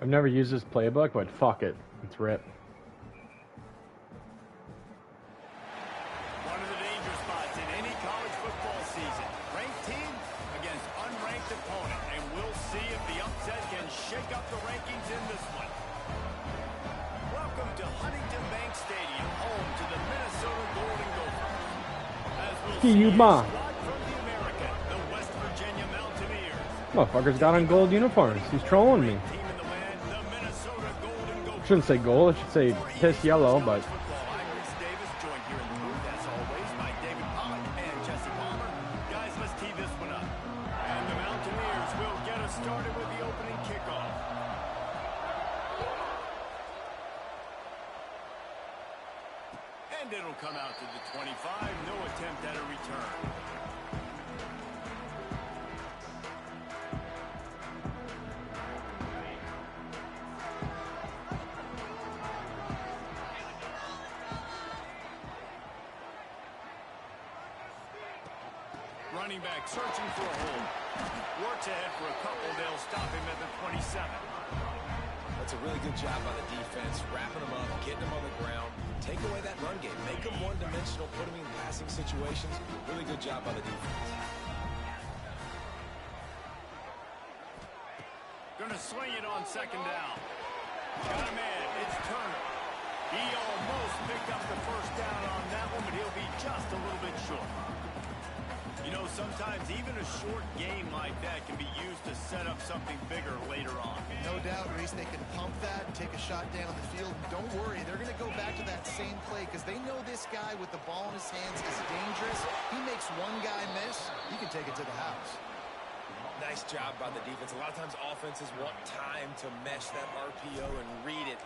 I've never used this playbook, but fuck it. It's rip. One of the danger spots in any college football season. Ranked team against unranked opponent. And we'll see if the upset can shake up the rankings in this one. Welcome to Huntington Bank Stadium, home to the Minnesota Golden Gophers. As we'll see a squad from the American, the West Virginia Mountaineers. Motherfucker's got on gold uniforms. He's trolling me. Shouldn't say gold, I should say piss yellow, but started with the opening kickoff. And it'll come out to the 25. No attempt at a return. Running back searching for a hole. Works ahead for a couple. They'll stop him at the 27. That's a really good job by the defense, wrapping him up, getting him on the ground, take away that run game, make him one-dimensional, put him in passing situations. Really good job by the defense. Gonna swing it on second down. Got a man. It's Turner. He almost picked up the first down on that one, but he'll be just a little bit short. You know, sometimes even a short game like that can be used to set up something bigger later on. No doubt, Reese, they can pump that and take a shot down the field. And don't worry, they're going to go back to that same play because they know this guy with the ball in his hands is dangerous. He makes one guy miss, he can take it to the house. Nice job by the defense. A lot of times offenses want time to mesh that RPO and read it.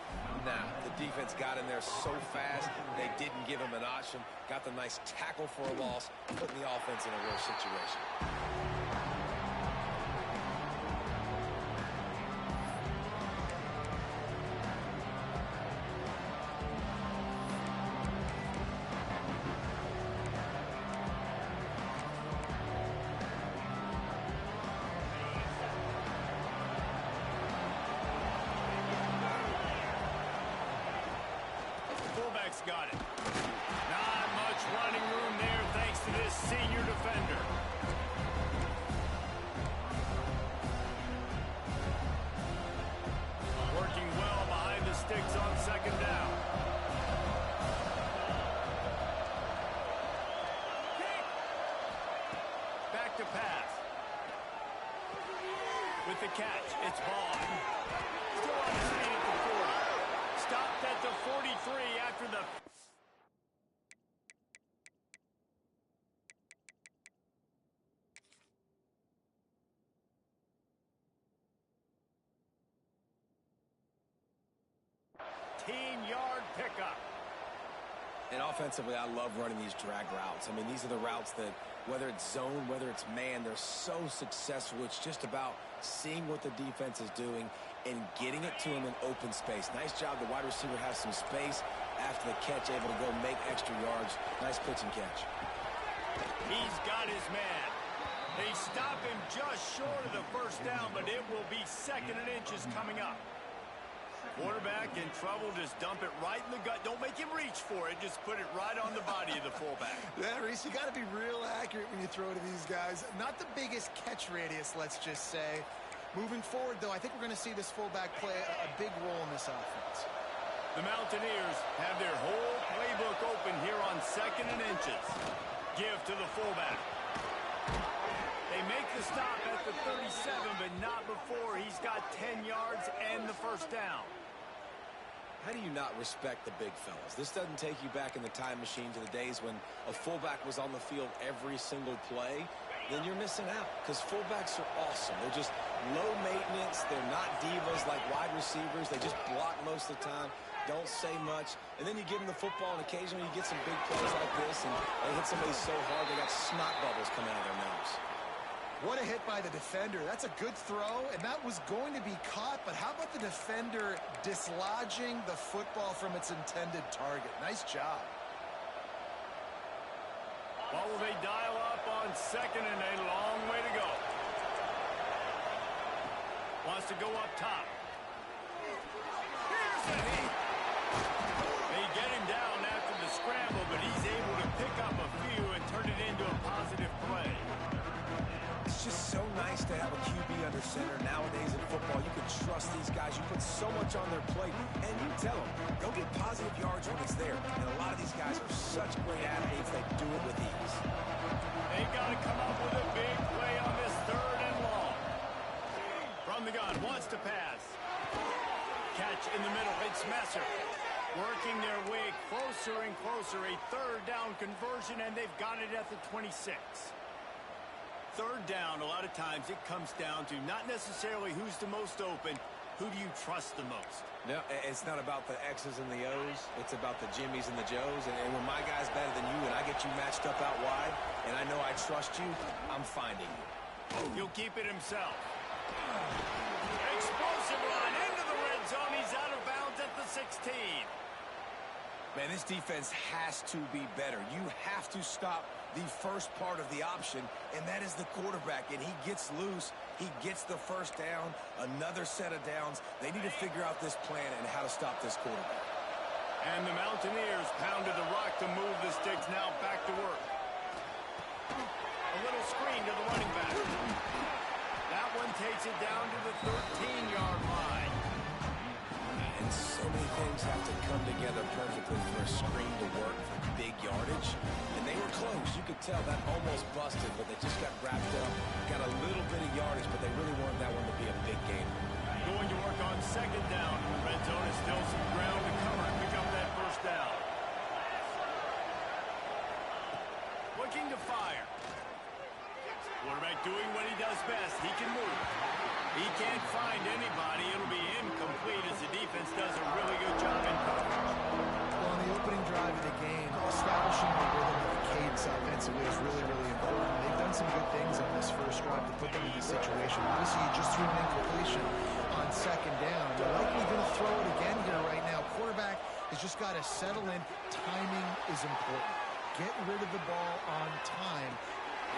Nah, the defense got in there so fast, they didn't give him an option. Got the nice tackle for a loss, putting the offense in a real situation. Got it. Not much running room there thanks to this senior defender. Working well behind the sticks on second down. Back to pass. With the catch, it's Vaughn. Still on his feet at the 40. Stopped at the 43 after the... yard pickup. And offensively, I love running these drag routes. I mean, these are the routes that, whether it's zone, whether it's man, they're so successful. It's just about seeing what the defense is doing and getting it to him in open space. Nice job. The wide receiver has some space after the catch, able to go make extra yards. Nice pitch and catch. He's got his man. They stop him just short of the first down, but it will be second and inches coming up. Quarterback in trouble, just dump it right in the gut. Don't make him reach for it. Just put it right on the body of the fullback. Yeah, Reese, you got to be real accurate when you throw to these guys. Not the biggest catch radius, let's just say. Moving forward, though, I think we're going to see this fullback play a big role in this offense. The Mountaineers have their whole playbook open here on second and inches. Give to the fullback. They make the stop at the 37, but not before he's got 10 yards and the first down. How do you not respect the big fellas? This doesn't take you back in the time machine to the days when a fullback was on the field every single play. Then you're missing out because fullbacks are awesome. They're just low maintenance. They're not divas like wide receivers. They just block most of the time, don't say much. And then you give them the football, and occasionally you get some big plays like this, and they hit somebody so hard they got snot bubbles coming out of their nose. What a hit by the defender. That's a good throw, and that was going to be caught, but how about the defender dislodging the football from its intended target? Nice job. What will they dial up on second and a long way to go? Wants to go up top. nice to have a QB under center. Nowadays in football, you can trust these guys. You put so much on their plate, and you tell them, go get positive yards when it's there. And a lot of these guys are such great athletes, they do it with ease. They got to come up with a big play on this 3rd and long. From the gun, wants to pass. Catch in the middle, it's Messer. Working their way closer and closer. A 3rd down conversion, and they've got it at the 26. 3rd down, a lot of times it comes down to not necessarily who's the most open, who do you trust the most? No, it's not about the X's and the O's. It's about the Jimmies and the Joes. And when my guy's better than you and I get you matched up out wide, and I know I trust you, I'm finding you. He'll keep it himself. Explosive run into the red zone. He's out of bounds at the 16. Man, this defense has to be better. You have to stop the first part of the option, and that is the quarterback. And he gets loose. He gets the first down, another set of downs. They need to figure out this plan and how to stop this quarterback. And the Mountaineers pounded the rock to move the sticks. Now back to work. A little screen to the running back. That one takes it down to the 13-yard line. And so many things have to come together perfectly for a screen to work for big yardage. And they were close. You could tell that almost busted, but they just got wrapped up, got a little bit of yardage, but they really wanted that one to be a big game. Going to work on 2nd down. The red zone is still some ground to cover to pick up that 1st down. Looking to fire. Quarterback doing what he does best. He can move. He can't find anybody. It'll be incomplete as the defense does a really good job in coverage. Well, on the opening drive of the game, establishing the rhythm of the cadence offensively is really, really important. They've done some good things on this first drive to put them in this situation. Obviously, you just threw an incompletion on 2nd down. You're likely going to throw it again here right now. Quarterback has just got to settle in. Timing is important. Get rid of the ball on time.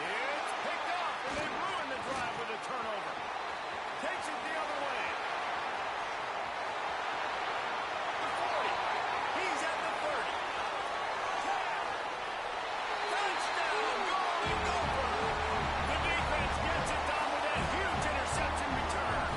It's picked up, and they ruin the drive with a turnover. Takes it the other way. The 40. He's at the 30. Touchdown, going Gophers. The defense gets it done with that huge interception return.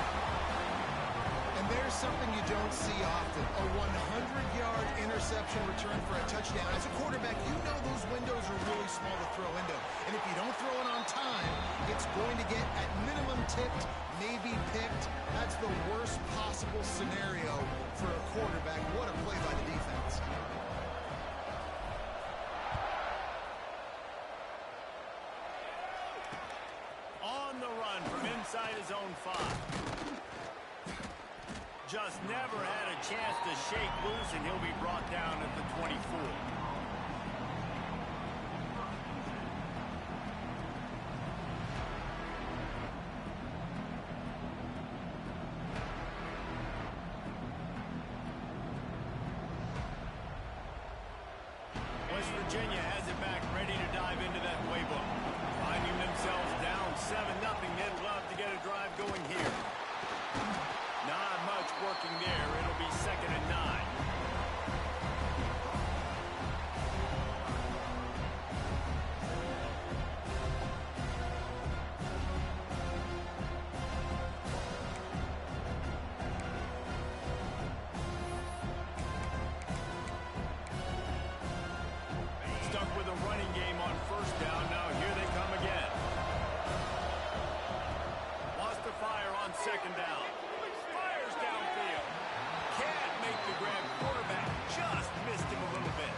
And there's something you don't see often. A 100-yard interception return for a touchdown. As a quarterback, you know those windows are really small to throw into. And if you don't throw it on time, it's going to get at minimum tipped, maybe picked. That's the worst possible scenario for a quarterback. What a play by the defense. On the run from inside his own 5. Just never had a chance to shake loose, and he'll be brought down at the 24. West Virginia has it back, ready to dive into that playbook. Finding themselves down 7-0. They'd love to get a drive going here. Not much working there. It'll be 2nd and 9. Stuck with a running game on 1st down. Now here they come again. Lost the fire on 2nd down. Fires downfield. Can't make the grab. Quarterback just missed him a little bit.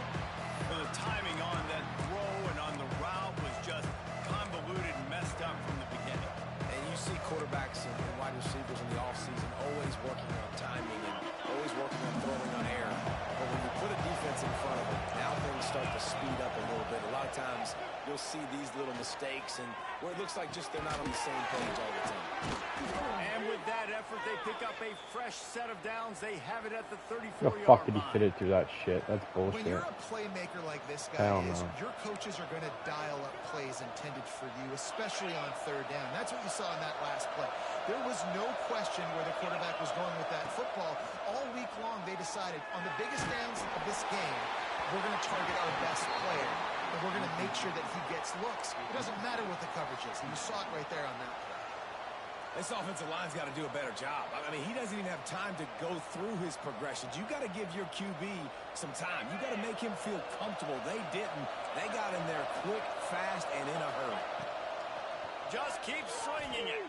Well, the timing on that throw and on the route was just convoluted and messed up from the beginning. And you see quarterbacks and wide receivers in the offseason always working on timing and always working on throwing on air. But when you put a defense in front of them, now things start to speed up a little bit. A lot of times you'll see these little mistakes and where it looks like just they're not on the same page all the time. And with that effort, they pick up a fresh set of downs. They have it at the 34-yard The line. fuck did he fit it through that shit? That's When bullshit. you're a playmaker like this guy Hell is, no. your coaches are going to dial up plays intended for you, especially on 3rd down. That's what you saw in that last play. There was no question where the quarterback was going with that football. All week long, they decided on the biggest downs of this game, we're going to target our best player, and we're going to make sure that he gets looks. It doesn't matter what the coverage is, and you saw it right there on that play. This offensive line's got to do a better job. I mean, he doesn't even have time to go through his progressions. You got to give your QB some time. You got to make him feel comfortable. They didn't. They got in there quick, fast, and in a hurry. Just keep swinging it.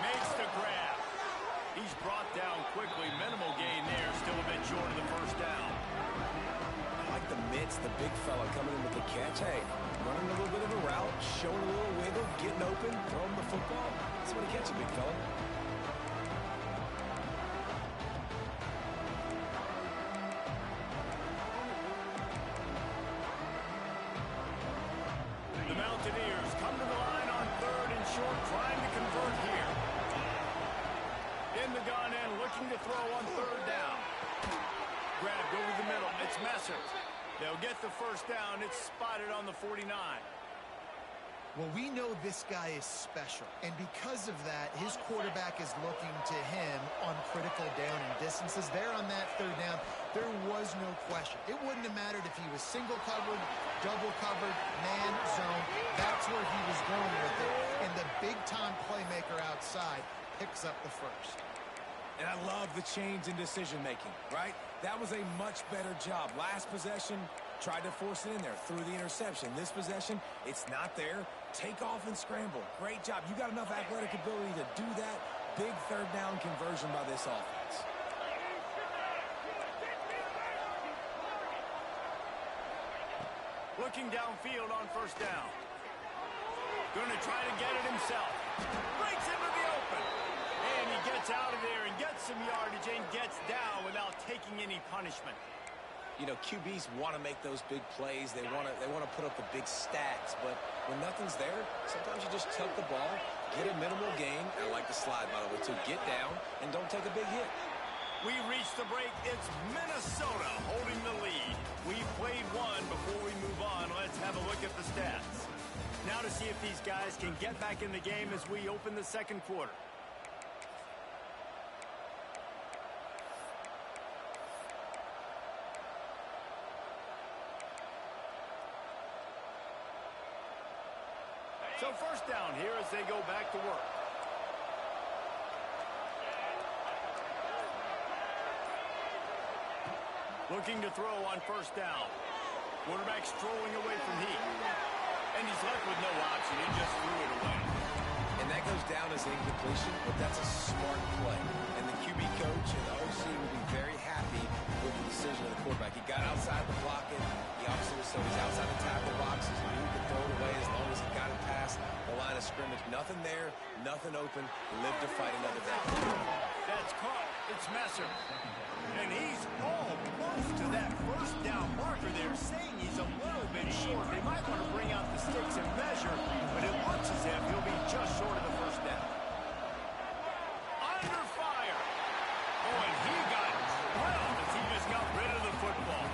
Makes the grab. He's brought down quickly. Minimal gain there. Still a bit short of the first down. I like the mitts, the big fella coming in with the catch. Hey, running a little bit of a route, showing a little wiggle, getting open, throwing the football. That's when he catches a big fella. The Mountaineers come to the line on 3rd and short, trying to convert here. In the gun and looking to throw on 3rd down. Grabbed over the middle. It's Messer. They'll get the first down. It's spotted on the 49. Well, we know this guy is special, and because of that, his quarterback is looking to him on critical down and distances. There on that 3rd down, there was no question. It wouldn't have mattered if he was single covered, double covered, man, zone. That's where he was going with it, and the big-time playmaker outside picks up the first. And I love the change in decision-making, right? That was a much better job. Last possession, tried to force it in there, threw the interception. This possession, it's not there. Take off and scramble. Great job. You got enough athletic ability to do that. Big 3rd down conversion by this offense. Looking downfield on 1st down. Going to try to get it himself. Breaks into the open. And he gets out of there and gets some yardage and gets down without taking any punishment. You know, QBs want to make those big plays. They want to put up the big stats. But when nothing's there, sometimes you just tuck the ball, get a minimal gain. I like the slide, by the way, too. Get down and don't take a big hit. We reach the break. It's Minnesota holding the lead. We played one before we move on. Let's have a look at the stats. Now to see if these guys can get back in the game as we open the 2nd quarter. So 1st down here as they go back to work. Looking to throw on 1st down. Quarterback strolling away from heat. And he's left with no option. He just threw it away. And that goes down as incompletion, but that's a smart play. And the QB coach and the OC will be very happy with the decision of the quarterback. He got outside the blocket. He obviously was so he's outside the tackle boxes. He knew he could throw it away as long as he got it past the line of scrimmage. Nothing there, nothing open. He lived to fight another down. That's caught. It's Messer. And he's almost to that 1st down marker there, saying he's a little bit short. They might want to bring out the sticks and measure, but it looks as if he'll be just short of the 1st down. Under fire. Oh, and he got drilled as he just got rid of the football.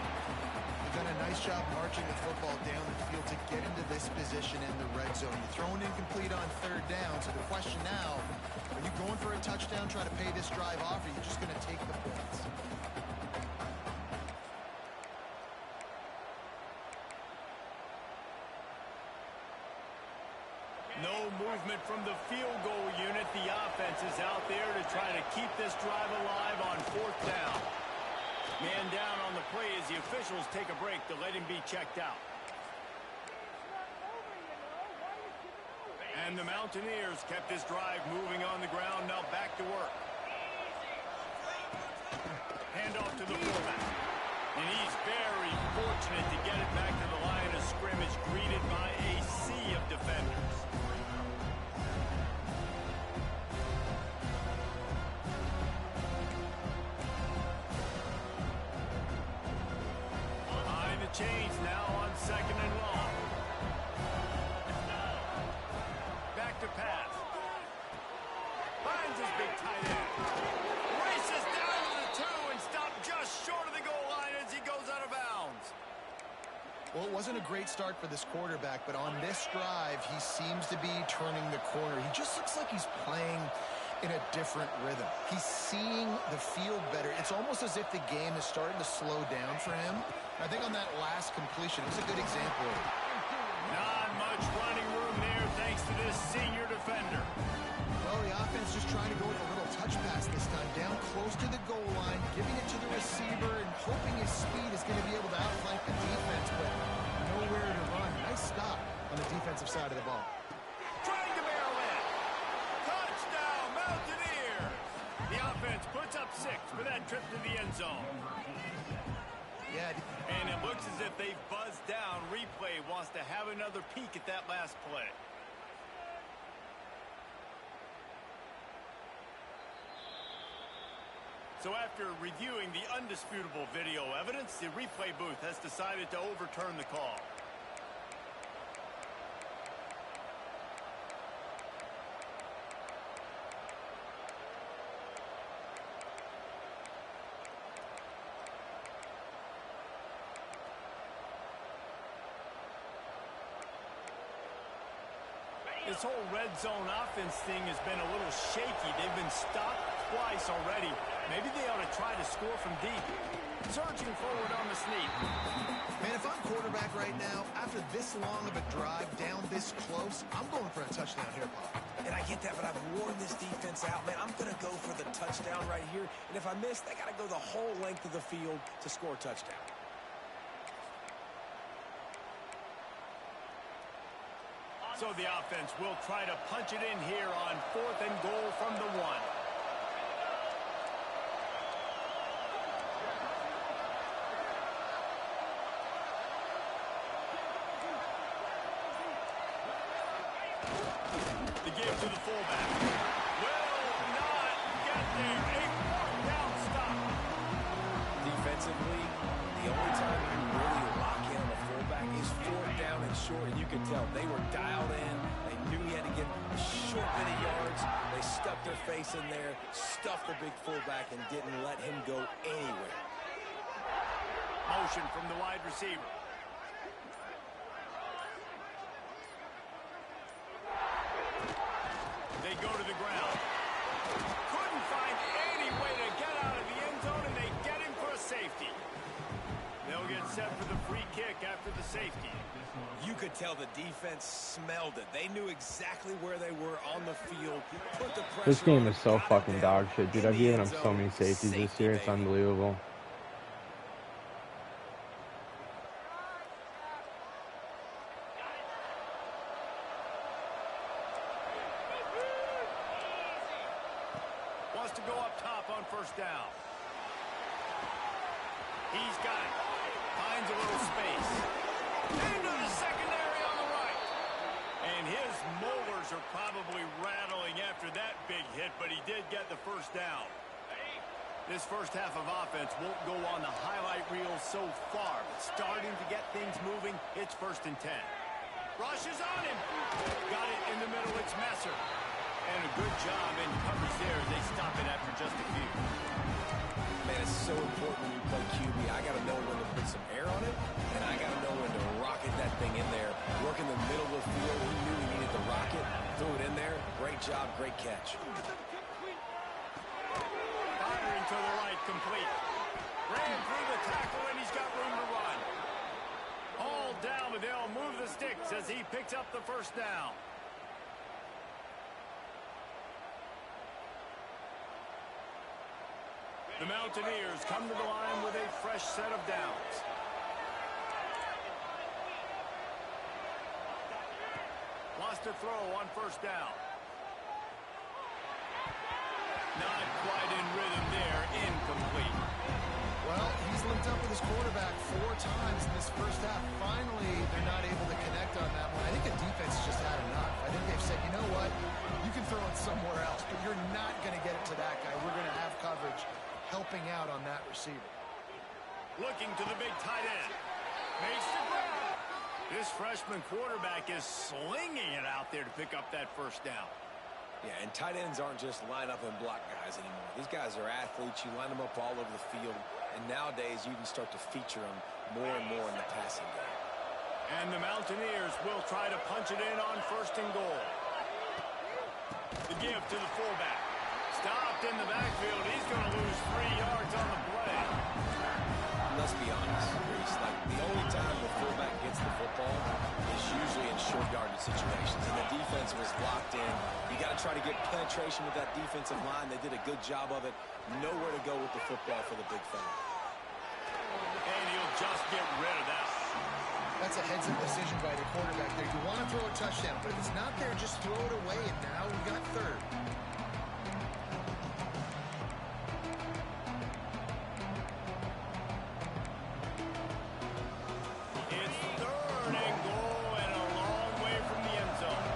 They've done a nice job marching the football down the field to get into this position in the red zone. You're throwing incomplete on 3rd down, so the question now, are you going for a touchdown, try to pay this drive off, or are you just going to take the points? No movement from the field goal unit. The offense is out there to try to keep this drive alive on 4th down. Man down on the play as the officials take a break to let him be checked out. And the Mountaineers kept this drive moving on the ground. Now back to work. Hand off to the fullback. And he's very fortunate to get it back to the line of scrimmage, greeted by a sea of defenders. Behind the chains now on 2nd and long. Back to pass. Finds his big tight end. Races down to the 2 and stopped just short of the goal line as he goes out of bounds. Well, it wasn't a great start for this quarterback, but on this drive, he seems to be turning the corner. He just looks like he's playing in a different rhythm. He's seeing the field better. It's almost as if the game is starting to slow down for him. I think on that last completion, it was a good example of it. Not much running room there thanks to for this senior defender. Well, the offense just trying to go with a little touch pass this time, down close to the goal line, giving it to the receiver and hoping his speed is going to be able to outflank the defense, but nowhere to run. Nice stop on the defensive side of the ball. Trying to barrel in. Touchdown, Mountaineers. The offense puts up 6 for that trip to the end zone. Yeah. And it looks as if they've buzzed down. Replay wants to have another peek at that last play. So after reviewing the undisputable video evidence, the replay booth has decided to overturn the call. This whole red zone offense thing has been a little shaky. They've been stopped twice already. Maybe they ought to try to score from deep. Surging forward on the sneak. Man, if I'm quarterback right now, after this long of a drive down this close, I'm going for a touchdown here, Pop. And I get that, but I've worn this defense out, man. I'm going to go for the touchdown right here. And if I miss, they got to go the whole length of the field to score a touchdown. So the offense will try to punch it in here on 4th and goal from the 1. The give to the fullback. Will not get there. A 4th down stop. Defensively, the only time you really lock in on the fullback is 4th down and short, and you can tell they were dialed in. They knew he had to get a short bit of yards. They stuck their face in there, stuffed the big fullback, and didn't let him go anywhere. Motion from the wide receiver. They go to the ground. Couldn't find any way to get out of the end zone, and they get him for a safety. They'll get set for the free kick after the safety. You could tell the defense smelled it. They knew exactly where they were on the field. Put the pressure This game on, is so got fucking it dog down shit, dude. in I've the given end up so zone. many safeties this Safety, year. It's baby. unbelievable. Wants to go up top on 1st down. He's got it. Finds a little space. Into the secondary on the right. And his molars are probably rattling after that big hit, but he did get the 1st down. This first half of offense won't go on the highlight reel so far, but starting to get things moving, it's 1st and 10. Rushes on him. Got it in the middle, it's Messer. And a good job in coverage there as they stop it after just a few. Man, it's so important when you play QB. I got to know when to put some air on it, and I got to know when to rocket that thing in there. Work in the middle of the field. He knew he needed the rocket. Threw it in there. Great job, great catch. Firing to the right, complete. Ran through the tackle, and he's got room to run. All down, but they'll move the sticks as he picks up the 1st down. The Mountaineers come to the line with a fresh set of downs. Wants to throw on 1st down. Not quite in rhythm there. Incomplete. Well, he's linked up with his quarterback 4 times in this first half. Finally, they're not able to connect on that one. I think the defense just had enough. I think they've said, you know what? You can throw it somewhere else, but you're not going to get it to that guy. We're going to have coverage helping out on that receiver. Looking to the big tight end. Makes the grab. This freshman quarterback is slinging it out there to pick up that 1st down. Yeah, and tight ends aren't just line up and block guys anymore. These guys are athletes. You line them up all over the field. And nowadays, you can start to feature them more and more in the passing game. And the Mountaineers will try to punch it in on 1st and goal. The give to the fullback. Stopped in the backfield. He's going to lose 3 yards on the play. Let's be honest, Reese. Like, the only time the fullback gets the football is usually in short yardage situations. And the defense defense was locked in. You got to try to get penetration with that defensive line. They did a good job of it. Nowhere to go with the football for the big fella. And he'll just get rid of that. That's a heads-up decision by the quarterback there. You want to throw a touchdown, but if it's not there, just throw it away, and now we got third. It's third and goal and a long way from the end zone.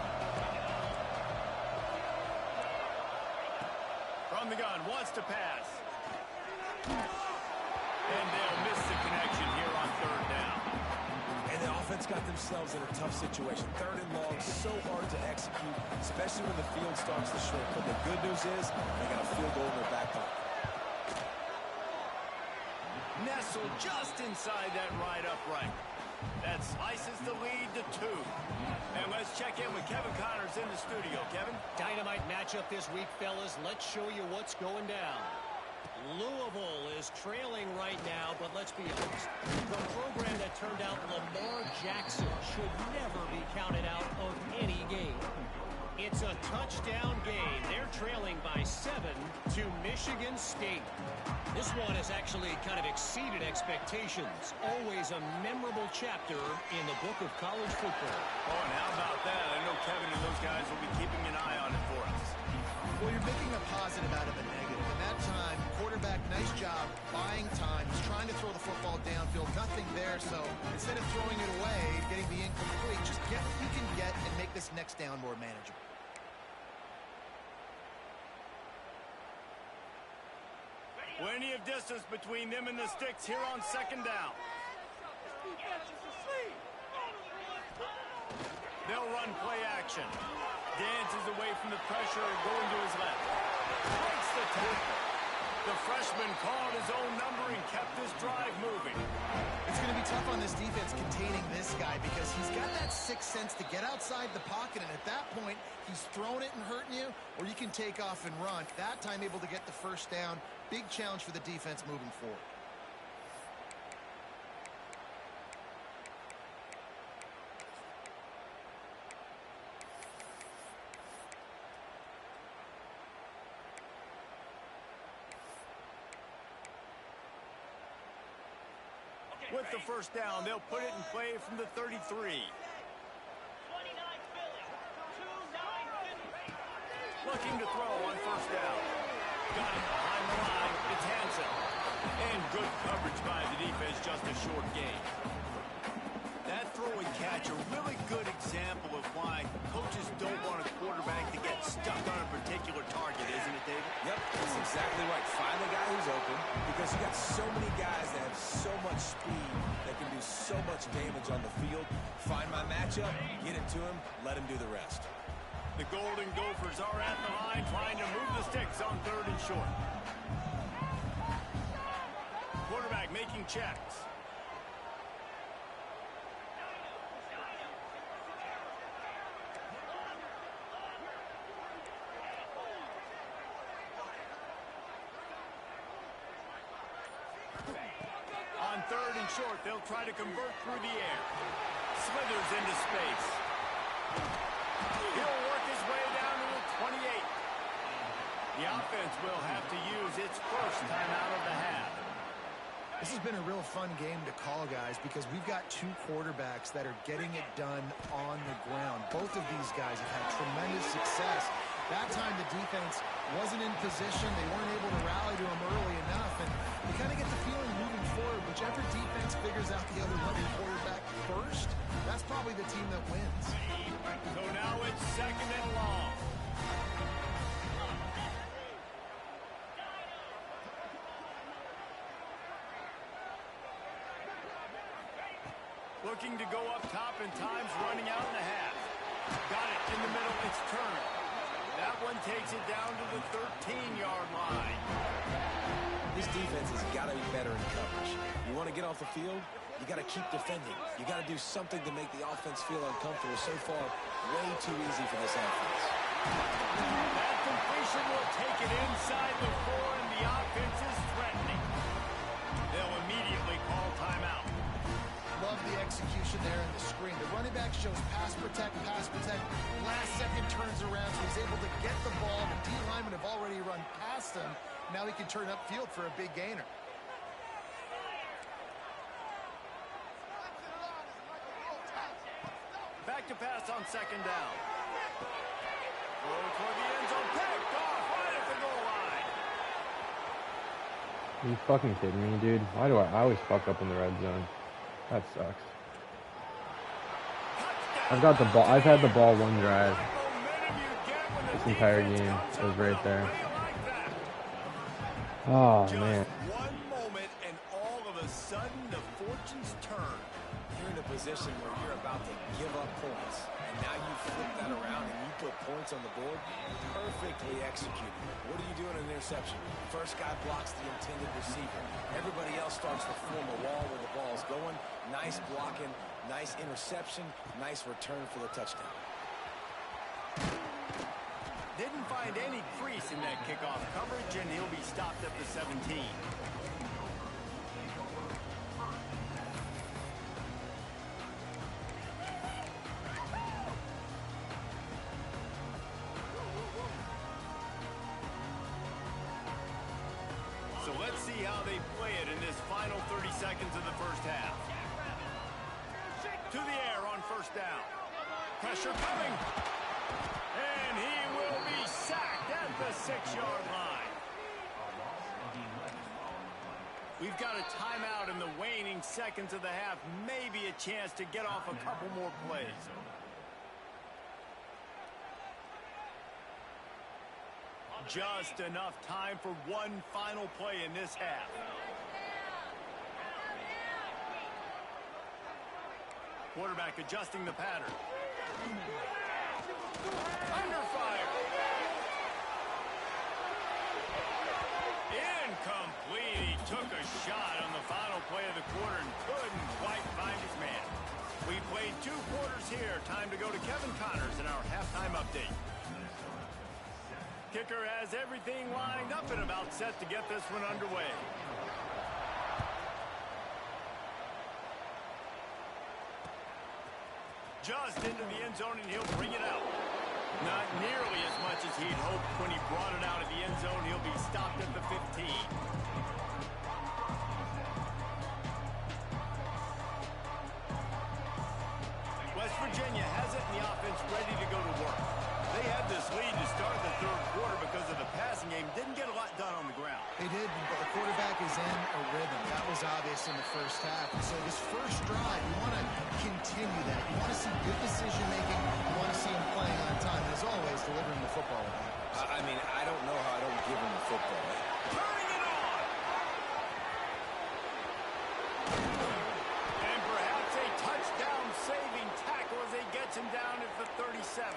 From the gun, wants to pass. And they'll miss the connection here on third down. And the offense got themselves in a tough situation. Third and long, so hard to execute, especially when the field starts to shrink. But the good news is they got a field goal in their back pocket. Nestled just inside that right upright. That slices the lead to 2. And let's check in with Kevin Connors in the studio. Kevin? Dynamite matchup this week, fellas. Let's show you what's going down. Louisville is trailing right now, but let's be honest. The program that turned out Lamar Jackson should never be counted out of any game. It's a touchdown game. They're trailing by 7 to Michigan State. This one has actually kind of exceeded expectations. Always a memorable chapter in the book of college football. Oh, and how about that? I know Kevin and those guys will be keeping an eye on it for us. Well, you're making a positive out of a negative. In that time, quarterback, nice job, buying time. He's trying to throw the football downfield. Nothing there, so instead of throwing it away, getting the incomplete, just get what you can get and make this next down more manageable. Plenty of distance between them and the sticks here on second down. They'll run play action. Dances away from the pressure and going to his left. Breaks the tackle. The freshman called his own number and kept this drive moving. It's going to be tough on this defense containing this guy because he's got that sixth sense to get outside the pocket, and at that point, he's throwing it and hurting you, or you can take off and run. That time able to get the first down. Big challenge for the defense moving forward. With the first down, they'll put it in play from the 33. Looking to throw on first down. Got it behind the line. It's Hansen. And good coverage by the defense, just a short gain. That throw and catch, a really good example of why coaches don't want a quarterback to get stuck on a particular target, isn't it, David? Yep, that's exactly right. Find the guy who's open because you got so many guys that have so much speed that can do so much damage on the field. Find my matchup, get it to him, let him do the rest. The Golden Gophers are at the line trying to move the sticks on third and short. Quarterback making checks. On third and short, they'll try to convert through the air. Slithers into space. He'll work his way down to the 28. The offense will have to use its first timeout of the half. This has been a real fun game to call, guys, because we've got two quarterbacks that are getting it done on the ground. Both of these guys have had tremendous success. That time the defense wasn't in position. They weren't able to rally to him early enough. And you kind of get the feeling moving forward, whichever defense figures out the other level quarterback first, that's probably the team that wins. So now it's second and long. Looking to go up top, and time's running out in the half. Got it in the middle. It's Turner. That one takes it down to the 13-yard line. This defense has got to be better in coverage. You want to get off the field, you got to keep defending. You got to do something to make the offense feel uncomfortable. So far, way too easy for this offense. That completion will take it inside the 4, and the offense is threatening. They'll immediately call timeout. Love for the execution there in the screen. The running back shows pass protect, last second turns around, so he's able to get the ball. The D linemen have already run past him. Now he can turn upfield for a big gainer. Back to pass on second down. Going toward the end zone, picked off right at the goal line. Are you fucking kidding me, dude? Why do I always fuck up in the red zone? That sucks. I've got the ball. I've had the ball one drive. This entire game is right there. Oh, man. One moment and all of a sudden the fortunes turn. You're in a position where you're about to give up points, and now you flip that around and you put points on the board. Perfectly executed. What do you do in an interception? First guy blocks the intended receiver. Everybody else starts to form a wall where the ball's going. Nice blocking, nice interception, nice return for the touchdown. Didn't find any crease in that kickoff coverage, and he'll be stopped at the 17. So let's see how they play it in this final 30 seconds of the first half. To the air on first down. Pressure coming. And he will be sacked at the 6-yard line. We've got a timeout in the waning seconds of the half. Maybe a chance to get off a couple more plays. Just enough time for one final play in this half. Quarterback adjusting the pattern. Under fire. Incomplete. He took a shot on the final play of the quarter and couldn't quite find his man. We played 2 quarters here. Time to go to Kevin Connors in our halftime update. Kicker has everything lined up and about set to get this one underway. Just into the end zone, and he'll bring it out. Not nearly as much as he'd hoped when he brought it out of the end zone. He'll be stopped at the 15. West Virginia has it, and the offense ready to go to work. They had this lead to start the third quarter because of the passing game. Didn't get a lot done on the ground. They did, but the quarterback is in a rhythm. That was obvious in the first half. So this first drive, you want to continue that. You want to see good decision-making. You want to see him playing on time. And as always, delivering the football. I mean, I don't know how I don't give him the football. Turning it on! And perhaps a touchdown-saving tackle as he gets him down at the 37.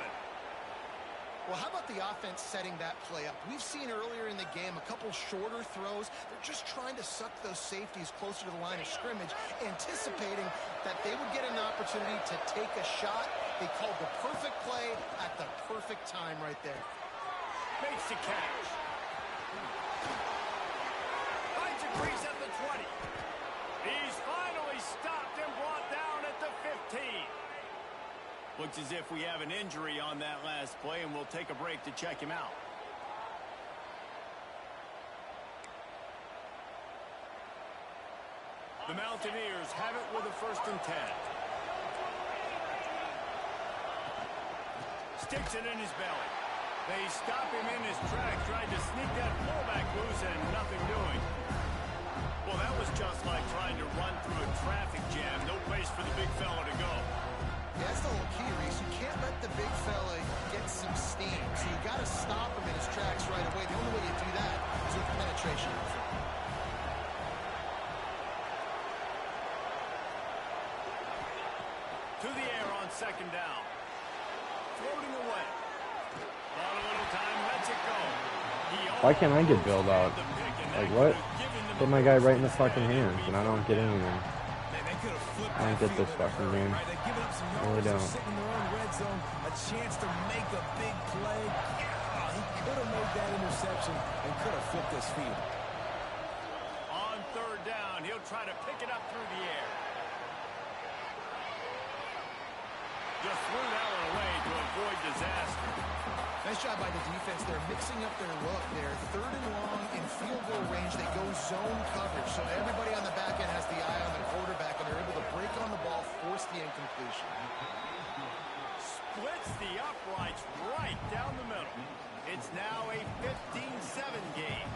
Well, how about the offense setting that play up? We've seen earlier in the game a couple shorter throws. They're just trying to suck those safeties closer to the line of scrimmage, anticipating that they would get an opportunity to take a shot. They called the perfect play at the perfect time right there. Makes the catch. Finds a crease at the 20. He's finally stopped and brought down at the 15. Looks as if we have an injury on that last play, and we'll take a break to check him out. The Mountaineers have it with a 1st and 10. Sticks it in his belly. They stop him in his tracks, trying to sneak that fullback loose, and nothing doing. Well, that was just like trying to run through a traffic jam. No place for the big fella to go. Yeah, that's the whole key, Reese. You can't let the big fella get some steam. So you got to stop him in his tracks right away. The only way you do that is with penetration. To the air on 2nd down. Floating away. Bought a little time, lets it go. Why can't I get bailed out? Like, what? Hit my guy right in the fucking hands, and I don't get anything. I don't get this fucking game. I really don't. Sitting in their own red zone, a chance to make a big play. Yeah, he could have made that interception and could have flipped his field. On 3rd down, he'll try to pick it up through the air. Just threw that one away to avoid disaster. Nice job by the defense. They're mixing up their look. They're 3rd and long in field goal range. They go zone coverage. So everybody on the back end has the eye on the quarterback, and they're able to break on the ball, force the incompletion. Splits the uprights right down the middle. It's now a 15-7 game.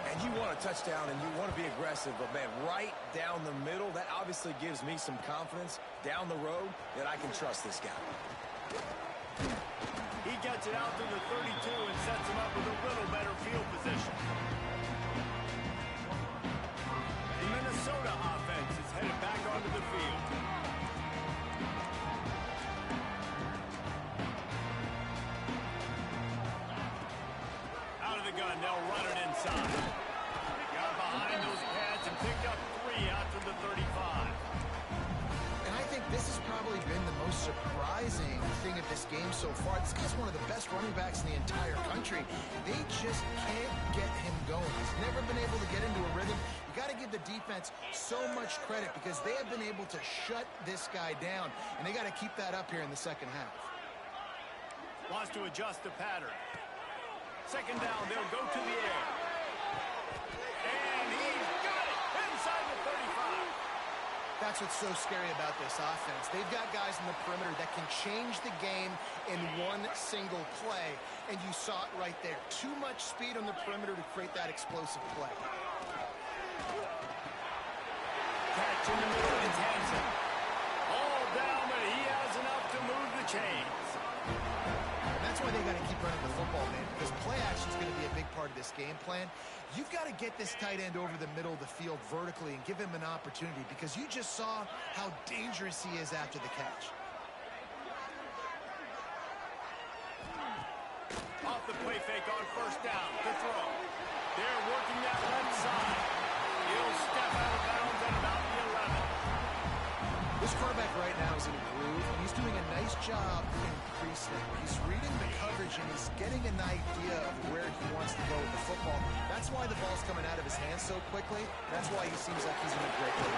And you want a touchdown and you want to be aggressive, but man, right down the middle, that obviously gives me some confidence down the road that I can trust this guy. He gets it out to the 32 and sets him up with a little better field position. The Minnesota offense is headed back onto the field. Out of the gun, they'll run it inside. Got behind those pads and picked up 3 out to the 35. And I think this has probably been the most surprising thing of this game so far. This guy's one of the best running backs in the entire country. They just can't get him going. He's never been able to get into a rhythm. You got to give the defense so much credit because they have been able to shut this guy down, and they got to keep that up here in the second half. Wants to adjust the pattern. Second down, they'll go to the air. And he's got it inside the 35. That's what's so scary about this offense. They've got guys in the perimeter that can change the game in one single play, and you saw it right there. Too much speed on the perimeter to create that explosive play. Catch in the middle, it's Hansen. All down, but he has enough to move the chains. And that's why they got to keep running the football, man, because play action is going to be a big part of this game plan. You've got to get this tight end over the middle of the field vertically and give him an opportunity because you just saw how dangerous he is after the catch. Off the play fake on first down to throw. They're working that left side. He'll step out of bounds at about the 11. This quarterback right now is in a groove, and he's doing a nice job in pre-snap. He's reading the coverage, and he's getting an idea of where he wants to go with the football. That's why the ball's coming out of his hands so quickly. That's why he seems like he's in a great way.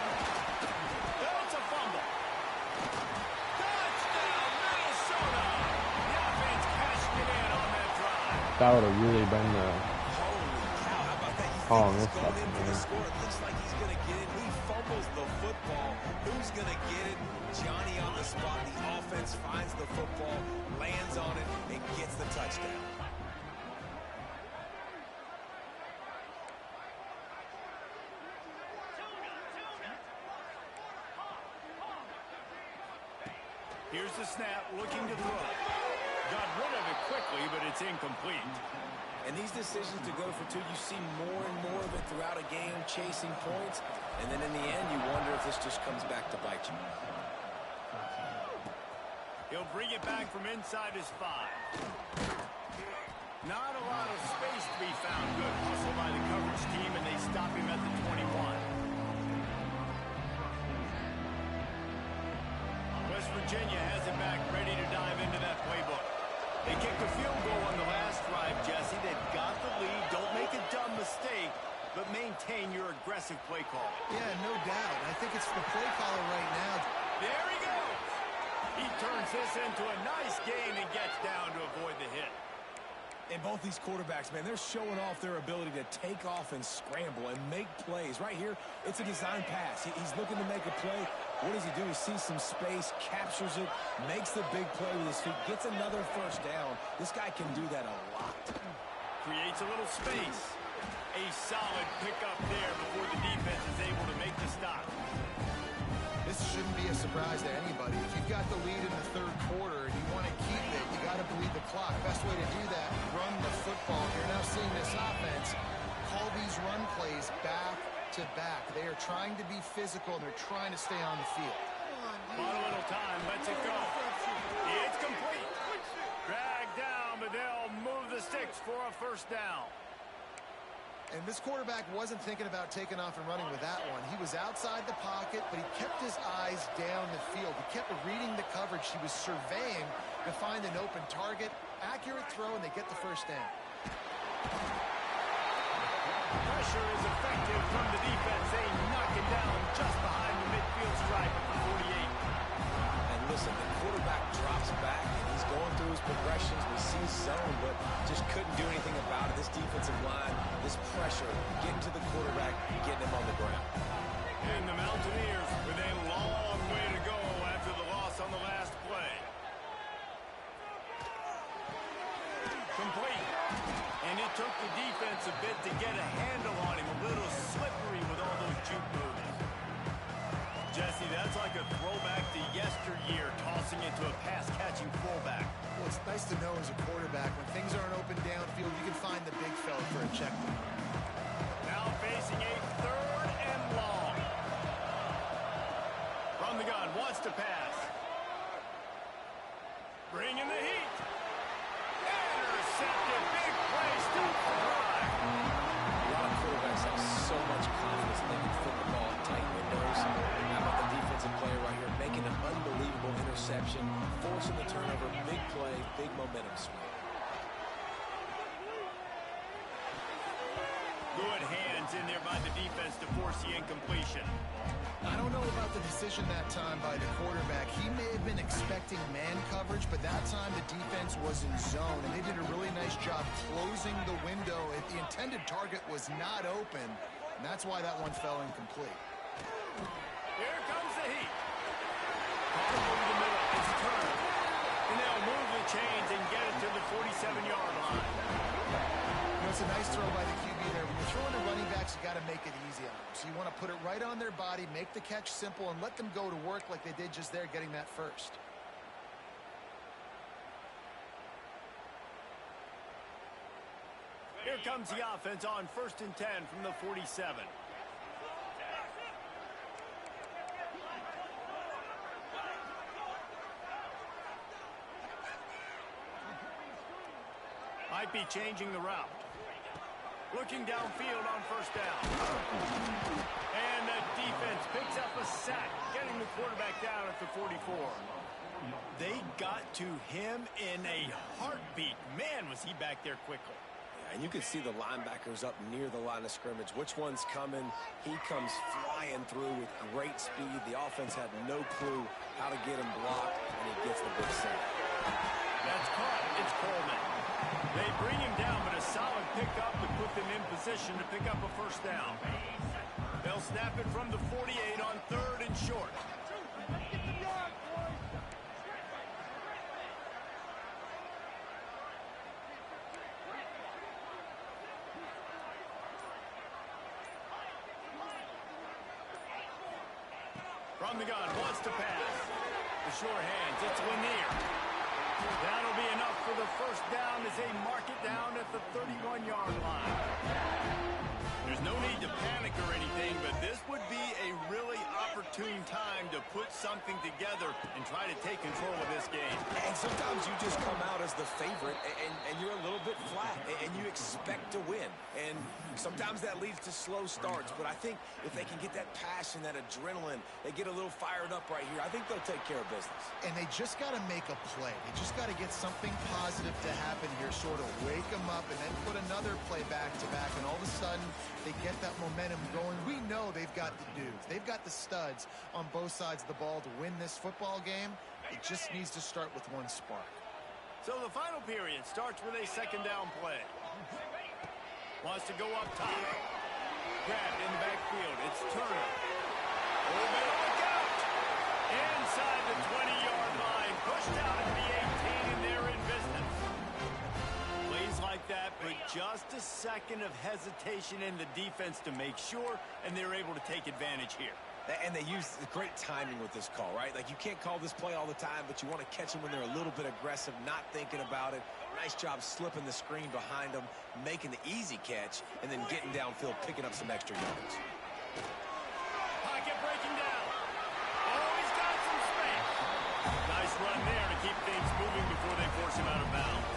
That's a fumble. Touchdown, Minnesota. The offense cashed it in on that drive. That would have really been the Holy cow, how about that? You Oh, think this he's going fucking in for the man. score. It looks like he's going to get it. He fumbles the football. Who's going to get it? Johnny on the spot. The offense finds the football, lands on it, and gets the touchdown. Here's the snap, looking to throw. Got rid of it quickly, but it's incomplete. And these decisions to go for 2, you see more and more of it throughout a game, chasing points. And then in the end, you wonder if this just comes back to bite you. He'll bring it back from inside his 5. Not a lot of space to be found. Good hustle by the coverage team, and they stop him at the 21. West Virginia has it back, ready to dive into that playbook. They kicked a field goal on the last drive, Jesse. They've got the lead. Don't make a dumb mistake, but maintain your aggressive play call. Yeah, no doubt. I think it's the play caller right now. There he goes. He turns this into a nice gain and gets down to avoid the hit. And both these quarterbacks, man, they're showing off their ability to take off and scramble and make plays. Right here, it's a design pass. He's looking to make a play. What does he do? He sees some space, captures it, makes the big play with his feet, gets another first down. This guy can do that a lot. Creates a little space. A solid pickup there before the defense is able to make the stop. This shouldn't be a surprise to anybody. If you've got the lead in the third quarter and you want to keep it, you got to bleed the clock. Best way to do that, run the football. You're now seeing this offense call these run plays back to back. They are trying to be physical, and they're trying to stay on the field. Bought a little time, lets it go. It's complete. Dragged down, but they'll move the sticks for a first down. And this quarterback wasn't thinking about taking off and running with that one. He was outside the pocket, but he kept his eyes down the field. He kept reading the coverage. He was surveying to find an open target. Accurate throw, and they get the first down. Pressure is effective from the defense. They knock it down just behind the midfield stripe at the 48. And Listen, the quarterback drops back, and he's going through his progressions. We see zone, but just couldn't do anything about it. This defensive line, this pressure, getting to the quarterback, getting him on the ground. And the Mountaineers with a long way to go after the loss on the last play. Complete. And it took the defense a bit to get a handle on him. A little slippery with all those juke moves. Jesse, that's like a throwback to yesteryear, tossing it to a pass-catching fullback. Well, it's nice to know as a quarterback, when things aren't open downfield, you can find the big fella for a check down. Now facing a 3rd and long. From the gun, wants to pass. Bringing the heat. Intercepted, big play, stops the drive. A lot of quarterbacks have so much confidence they can flip the ball in tight windows. How about the defensive player right here making an unbelievable interception, forcing the turnover, big play, big momentum swing. Good hands in there by the defense to force the incompletion. I don't know about the decision that time by the quarterback. He may have been expecting man coverage, but that time the defense was in zone, and they did a really nice job closing the window. The intended target was not open, and that's why that one fell incomplete. Here comes the heat. Caught over the middle. It's a turn. And they'll move the chains and get it to the 47-yard line. It's a nice throw by the QB there. When you're throwing to running backs, you got to make it easy on them. So you want to put it right on their body, make the catch simple, and let them go to work like they did just there, getting that first. Here comes the offense on 1st and 10 from the 47. Might be changing the route. Looking downfield on 1st down. And the defense picks up a sack, getting the quarterback down at the 44. They got to him in a heartbeat. Man, was he back there quickly. And you can see the linebackers up near the line of scrimmage. Which one's coming? He comes flying through with great speed. The offense had no clue how to get him blocked, and he gets the big sack. That's caught. It's Coleman. They bring him down, but a solid pickup to put them in position to pick up a 1st down. They'll snap it from the 48 on 3rd and short. From the gun, wants to pass. The short hands, it's Lanier. That'll be enough for the 1st down as they mark it down at the 31-yard line. There's no need to panic or anything, but this would be a really opportune time to put something together and try to take control of this game. And sometimes you just come out as the favorite, and you're a little bit flat, and you expect to win. And sometimes that leads to slow starts, but I think if they can get that passion, that adrenaline, they get a little fired up right here, I think they'll take care of business. And they just got to make a play. They just got to get something positive to happen here, sort of wake them up, and then put another play back-to-back, and all of a sudden they get that momentum going. We know they've got the dudes. They've got the studs on both sides of the ball to win this football game. It just needs to start with one spark. So the final period starts with a 2nd down play. Wants to go up top. Grabbed in the backfield. It's Turner. Over, look out! Inside the 20-yard line. Pushed out at the 18, and they're in business. Plays like that, but just a second of hesitation in the defense to make sure, and they're able to take advantage here. And they use the great timing with this call, right? Like, you can't call this play all the time, but you want to catch them when they're a little bit aggressive, not thinking about it. Nice job slipping the screen behind them, making the easy catch, and then getting downfield, picking up some extra yards. Pocket breaking down. Oh, he's got some space. Nice run there to keep things moving before they force him out of bounds.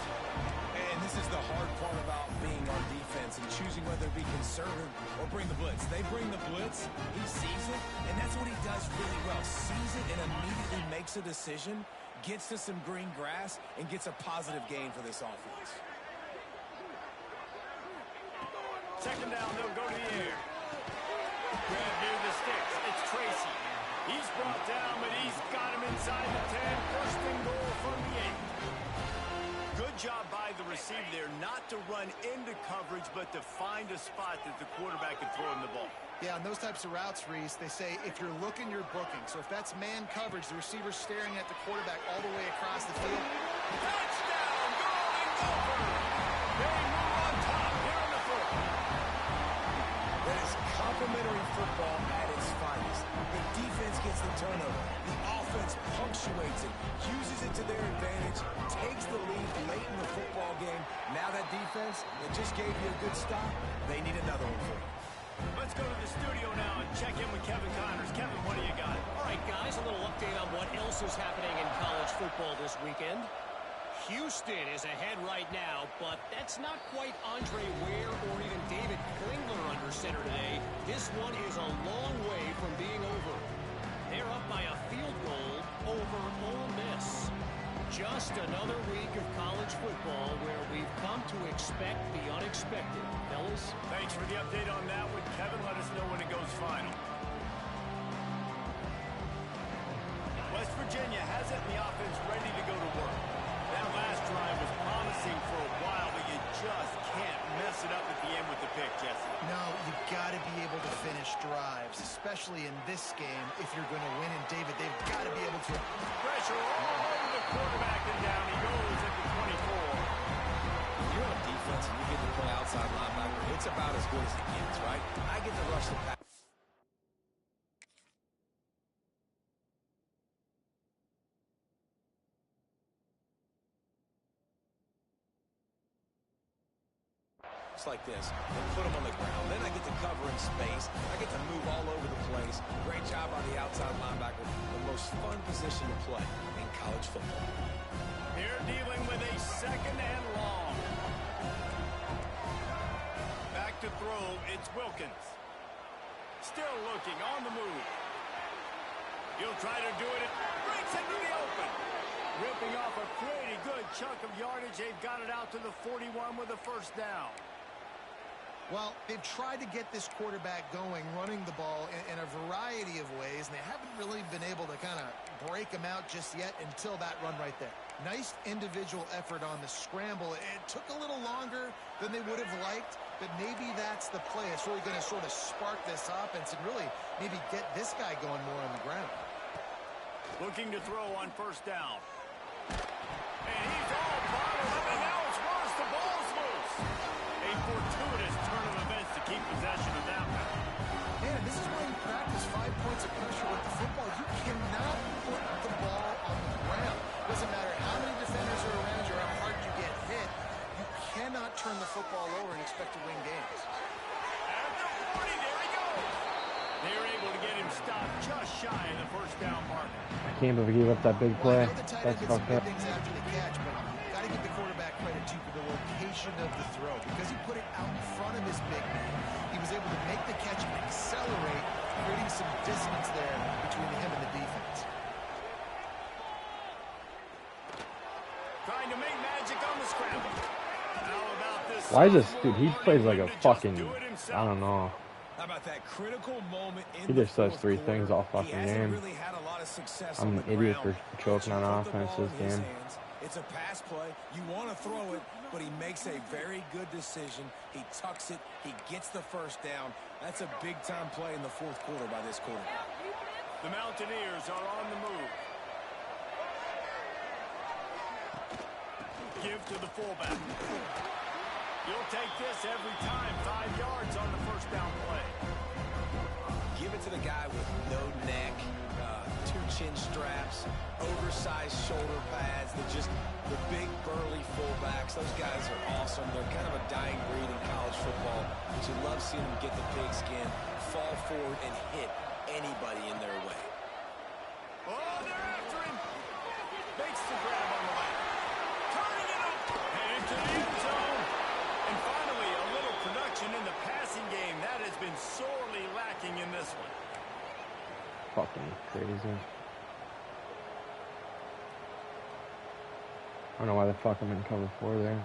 And this is the hard part about being on defense and choosing whether to be conservative or bring the blitz. They bring the blitz, he sees it, and that's what he does really well. Sees it and immediately makes a decision, gets to some green grass, and gets a positive gain for this offense. 2nd down, they'll go to the air. Grab near the sticks. It's Tracy. He's brought down, but he's got him inside the 10. coverage, but to find a spot that the quarterback can throw him the ball. Yeah, on those types of routes, Reese, they say if you're looking, you're booking. So if that's man coverage, the receiver's staring at the quarterback all the way across the field. Touchdown, Golden Gophers! They move on top here in the fourth. That is complimentary football at its finest. The defense gets the turnover. The offense punctuates it, uses it to their advantage, takes the lead late in the football game. Now that defense that just gave you a good stop, they need another one for you. Let's go to the studio now and check in with Kevin Connors. Kevin, what do you got? All right, guys, a little update on what else is happening in college football this weekend. Houston is ahead right now, but that's not quite Andre Ware or even David Klingler under center today. This one is a long way from being over. They're up by a field goal over Ole Miss. Just another week of college football where we've come to expect the unexpected. Fellas? Thanks for the update on that one, Kevin. Let us know when it goes final. West Virginia has it in the offense ready to go to work. That last drive was promising for a while, but you just can't mess it up at the end with the pick, Jesse. No, you've got to be able to finish drives, especially in this game if you're going to win. And, David, they've got to be able to. Pressure all over the quarterback, and down he goes at the 24. When you're on defense and you get to play outside linebacker, it's about as good as it gets, right? I get to rush the pass. Like this, and put them on the ground. Then I get to cover in space. I get to move all over the place. Great job on the outside linebacker. The most fun position to play in college football. Here dealing with a second and long. Back to throw, it's Wilkins. Still looking, on the move. He'll try to do it. Breaks into the open. Ripping off a pretty good chunk of yardage. They've got it out to the 41 with a first down. Well, they've tried to get this quarterback going, running the ball in a variety of ways, and they haven't really been able to kind of break him out just yet until that run right there. Nice individual effort on the scramble. It took a little longer than they would have liked, but maybe that's the play. It's really going to sort of spark this offense and really maybe get this guy going more on the ground. Looking to throw on first down. And he's all bottled up, and now it's worse. The ball's loose. A fortuitous turn of events to keep possession of that one. Man, this is why you practice 5 points of pressure with the football. You cannot put the ball on the ground. Doesn't matter how many defenders are around you or how hard you get hit. You cannot turn the football over and expect to win games. At the 40, there he goes. They're able to get him stopped just shy of the first down mark. I can't believe he gave up that big play. Well, I know the tight end That's did some fucked good up. things after the catch, but got to give the quarterback credit too for the location of the throw. Because he put it out in front of his big man, he was able to make the catch and accelerate, creating some distance there between him and the defense. Trying to make magic on the scramble. How about this? Why is this dude? He plays like a to just fucking. do it himself. I don't know. How about that critical moment in He the just does fourth 3 quarter? things all He fucking hasn't game. really had a lot of success I'm on an the idiot ground. for choking Once you on put the offense ball this in his game. hands, it's a pass play. You want to throw it, but he makes a very good decision. He tucks it. He gets the first down. That's a big-time play in the fourth quarter by this quarterback. The Mountaineers are on the move. Give to the fullback. You'll take this every time. 5 yards on the first down play. Give it to the guy with no neck, 2 chin straps, oversized shoulder pads. The big, burly fullbacks. Those guys are awesome. They're kind of a dying breed in college football. But you love seeing them get the pigskin, fall forward, and hit anybody in their way. Oh, they're after him. Makes the grab on the left. Turning it up. And into the end zone. And finally, a little production in the passing game. That has been sorely lacking in this one. Fucking crazy. I don't know why the fuck I'm in cover 4 there.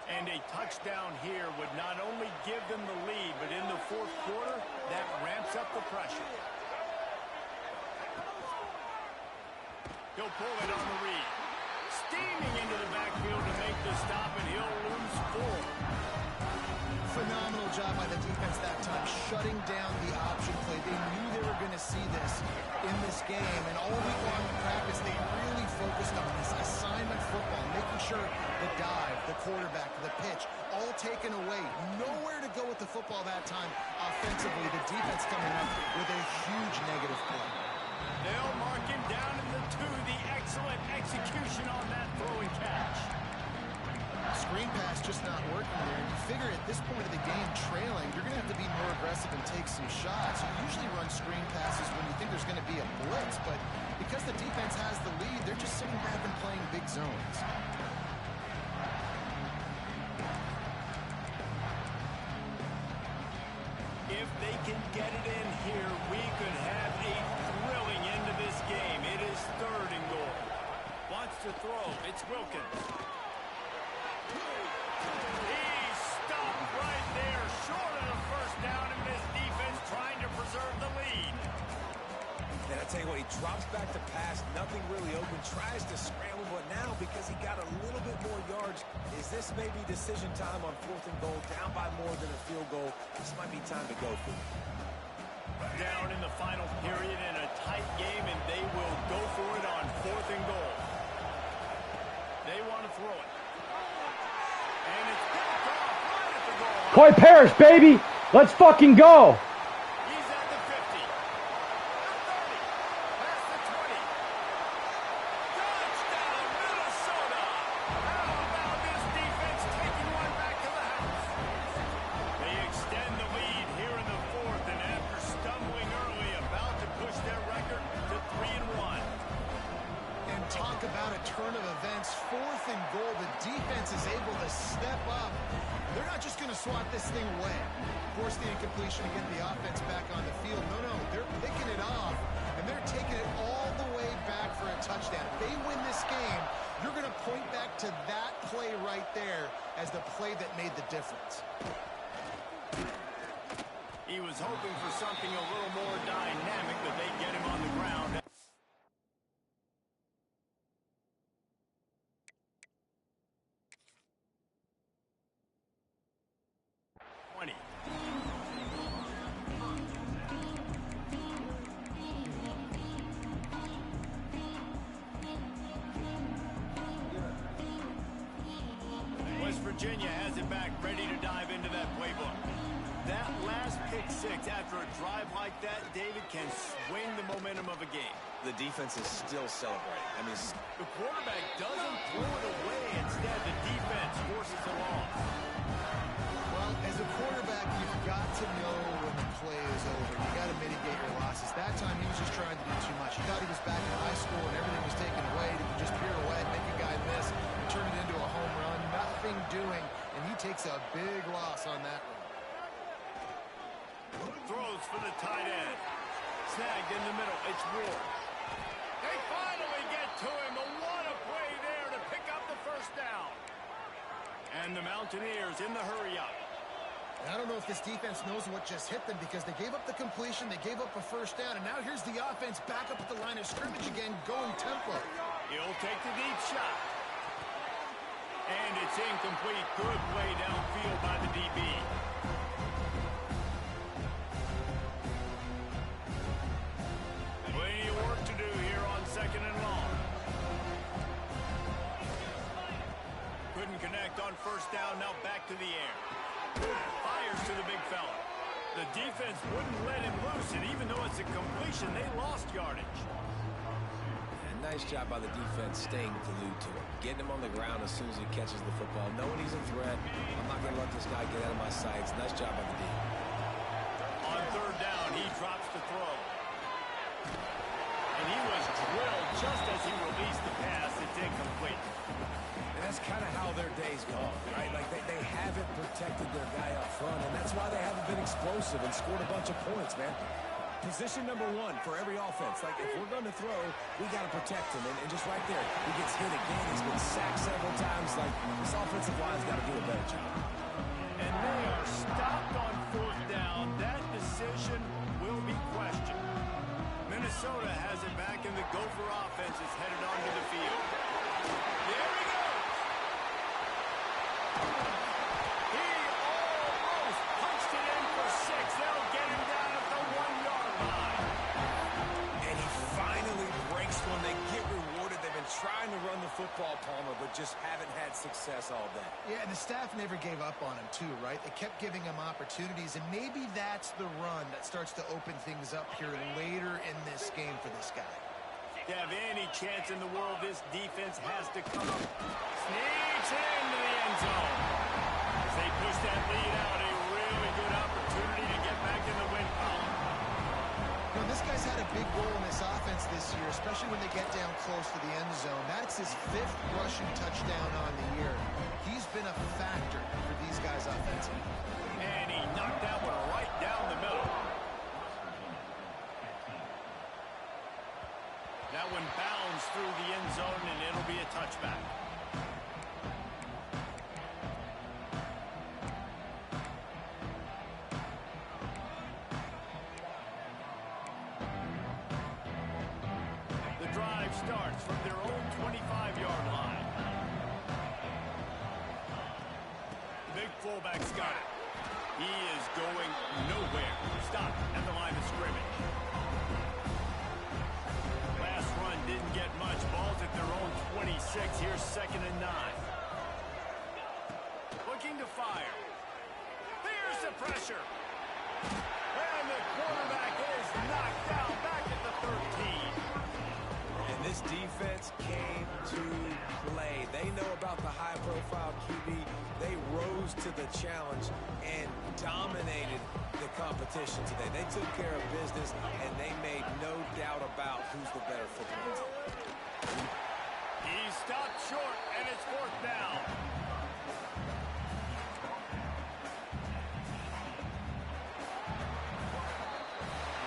And a touchdown here would not only give them the lead, but in the fourth quarter, that ramps up the pressure. He'll pull it on the read. Steaming into the backfield to make the stop, and he'll lose 4. Phenomenal job by the defense that time, shutting down the option play. They knew they were going to see this in this game, and all week long in practice, they really focused on this assignment football, making sure the dive, the quarterback, the pitch, all taken away. Nowhere to go with the football that time offensively. The defense coming up with a huge negative play. They'll mark him down in the 2. The excellent execution on that throw and catch. Screen pass just not working there. You figure at this point of the game, trailing, you're going to have to be more aggressive and take some shots. You usually run screen passes when you think there's going to be a blitz, but because the defense has the lead, they're just sitting back and playing big zones. If they can get it in here, we could have a thrilling end to this game. It is 3rd and goal. Wants to throw. It's Wilkins. He's stopped right there, short of the first down, and this defense trying to preserve the lead. And I tell you what, he drops back to pass, nothing really open, tries to scramble, but now because he got a little bit more yards, is this maybe decision time on 4th and goal, down by more than a field goal? This might be time to go for it. Down in the final period in a tight game, and they will go for it on 4th and goal. They want to throw it. And it's picked off right at the goal. Coy Parrish, baby! Let's fucking go! He's at the 50. The 30. Past the 20. Touchdown, Minnesota! How about this defense taking one back to the house? They extend the lead here in the 4th, and after stumbling early, about to push their record to 3-1. And talk about a turn of events. 4th and goal. The defense is able to step up. They're not just going to swat this thing away, force the incompletion and get the offense back on the field. No, they're picking it off, and they're taking it all the way back for a touchdown. If they win this game, you're going to point back to that play right there as the play that made the difference. He was hoping for something a little more dynamic, but they get him on the ground. Virginia has it back, ready to dive into that playbook. That last pick 6 after a drive like that, David, can swing the momentum of a game. The defense is still celebrating. I mean, the quarterback doesn't throw it away. Instead, the defense forces it off. Well, as a quarterback, you've got to know when the play is over. You got to mitigate your losses. That time, he was just trying to do too much. He thought he was back in high school and everything was taken away. He could just pirouette, make a guy miss, and turn it into a home run. Nothing doing, and he takes a big loss on that one. Throws for the tight end. Snagged in the middle. It's Ward. They finally get to him. What a play there to pick up the first down. And the Mountaineers in the hurry-up. I don't know if this defense knows what just hit them because they gave up the completion, they gave up a first down, and now here's the offense back up at the line of scrimmage again, going tempo. He'll take the deep shot. And it's incomplete. Good play downfield by the DB. Plenty of work to do here on 2nd and long. Couldn't connect on first down. Now back to the air. Fires to the big fella. The defense wouldn't let him loose, and even though it's a completion, they lost yardage. Nice job by the defense staying glued to him. Getting him on the ground as soon as he catches the football. Knowing he's a threat. I'm not going to let this guy get out of my sights. Nice job by the D. On 3rd down, he drops the throw. And he was drilled just as he released the pass. It's incomplete. And that's kind of how their day's gone, right? Like they haven't protected their guy up front, and that's why they haven't been explosive and scored a bunch of points, man. Position number 1 for every offense. Like, if we're going to throw, we got to protect him. And just right there, he gets hit again. He's been sacked several times. Like, this offensive line's got to do a better job. And they are stopped on 4th down. That decision will be questioned. Minnesota has it back, and the Gopher offense is headed onto the field. There he goes. He almost punched it in for 6. They'll get him down at the 1-yard line. And he finally breaks one. They get rewarded. They've been trying to run the football, Palmer, but just haven't had success all day. Yeah, and the staff never gave up on him, too, right? They kept giving him opportunities, and maybe that's the run that starts to open things up here later in this game for this guy. To have any chance in the world, this defense has to come up. Sneaks into the end zone. As they push that lead out, a really good opportunity to get back in the win column. You know, this guy's had a big role in this offense this year, especially when they get down close to the end zone. That's his 5th rushing touchdown on the year. He's been a factor for these guys offensively. And he knocked that one right down the middle. That one bounds through the end zone, and it'll be a touchback. The drive starts from their own 25-yard line. Big fullback's got it. He is going nowhere. Stop at the line of scrimmage. Last run didn't get much. Ball's at their own 26. Here's 2nd and 9. Looking to fire. There's the pressure. And the quarterback is knocked down back at the 13. And this defense came to play. They know about the high-profile QB. They rose to the challenge and dominated the competition today. They took care of business, and they made no doubt about who's the better football team. He stopped short, and it's 4th down.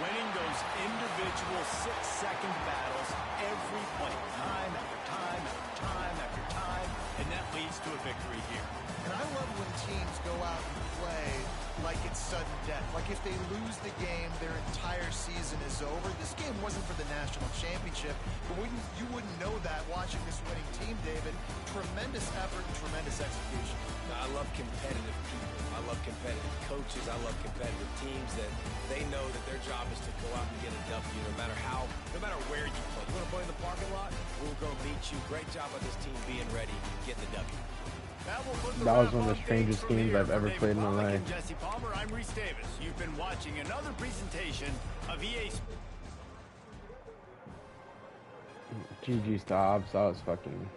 Winning those individual 6-second battles every play, time after time after time after time, and that leads to a victory here. And I love when teams go out and play like it's sudden death. Like if they lose the game, their entire season is over. This game wasn't for the national championship, but you wouldn't know that watching this winning team, David. Tremendous effort and tremendous execution. Now, I love competitive people. I love competitive coaches. I love competitive teams that they know that their job is to go out and get a W no matter where you play. You want to play in the parking lot? We'll go meet you. Great job by this team being ready, getting the W. That was one of the strangest games I've ever played in my life. Jesse Palmer, I'm Reese Davis. You've been watching another presentation of EA Sports. GG Stobbs, that was fucking